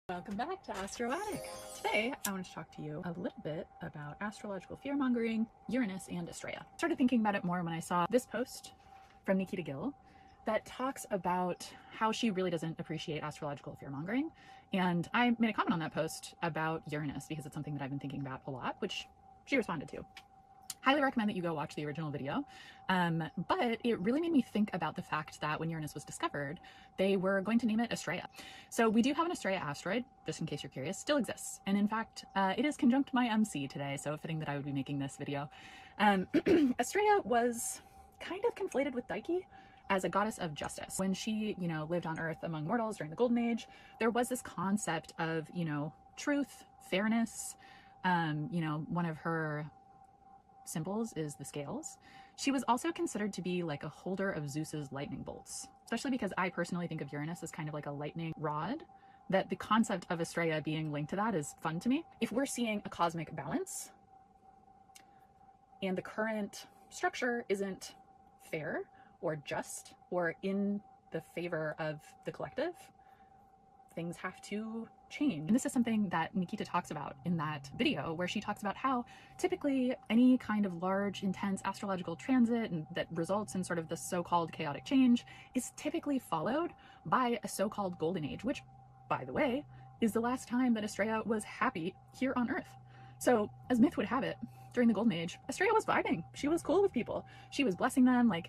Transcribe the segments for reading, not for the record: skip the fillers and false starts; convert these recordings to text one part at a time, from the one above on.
Welcome back to Astroatic. Today, I want to talk to you a little bit about astrological fear-mongering, Uranus, and Astraea. I started thinking about it more when I saw this post from Nikita Gill that talks about how she really doesn't appreciate astrological fear-mongering. And I made a comment on that post about Uranus because it's something that I've been thinking about a lot, which she responded to. Highly recommend that you go watch the original video. But it really made me think about the fact that when Uranus was discovered, they were going to name it Astraea. So we do have an Astraea asteroid, just in case you're curious, still exists. And in fact, it is conjunct my MC today, so fitting that I would be making this video. Astraea was kind of conflated with Psyche as a goddess of justice. When she, lived on Earth among mortals during the Golden Age, there was this concept of, truth, fairness. One of her symbols is the scales. She was also considered to be like a holder of Zeus's lightning bolts, especially because I personally think of Uranus as kind of like a lightning rod, that the concept of Astraea being linked to that is fun to me. If we're seeing a cosmic balance and the current structure isn't fair or just or in the favor of the collective, things have to change. And this is something that Nikita talks about in that video, where she talks about how typically any kind of large, intense astrological transit and that results in sort of the so-called chaotic change is typically followed by a so-called golden age, which, by the way, is the last time that Astraea was happy here on Earth. So, as myth would have it, during the golden age, Astraea was vibing. She was cool with people. She was blessing them. Like,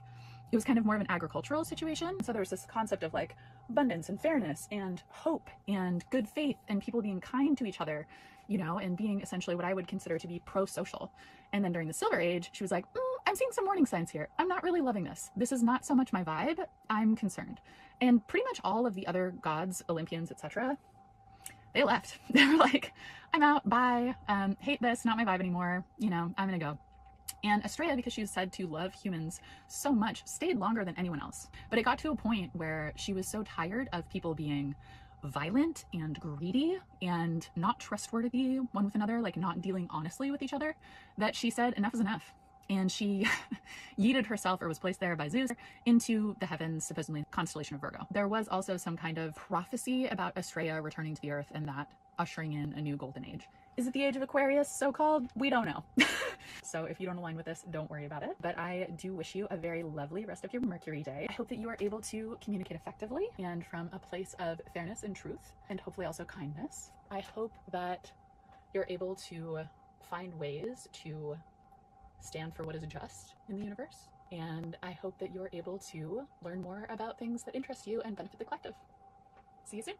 it was kind of more of an agricultural situation. So there was this concept of like abundance and fairness and hope and good faith and people being kind to each other, and being essentially what I would consider to be pro-social. And then during the Silver Age, she was like, I'm seeing some warning signs here. I'm not really loving this. This is not so much my vibe. I'm concerned. And pretty much all of the other gods, Olympians, etc., they left. They were like, I'm out, bye, hate this, not my vibe anymore, I'm gonna go. And Astraea, because she was said to love humans so much, stayed longer than anyone else. But it got to a point where she was so tired of people being violent and greedy and not trustworthy one with another, like not dealing honestly with each other, that she said enough is enough. And she yeeted herself, or was placed there by Zeus, into the heavens, supposedly constellation of Virgo. There was also some kind of prophecy about Astraea returning to the Earth and that ushering in a new golden age. Is it the age of Aquarius, so-called? We don't know. So if you don't align with this, don't worry about it. But I do wish you a very lovely rest of your Mercury day. I hope that you are able to communicate effectively and from a place of fairness and truth, and hopefully also kindness. I hope that you're able to find ways to stand for what is just in the universe. And I hope that you're able to learn more about things that interest you and benefit the collective. See you soon.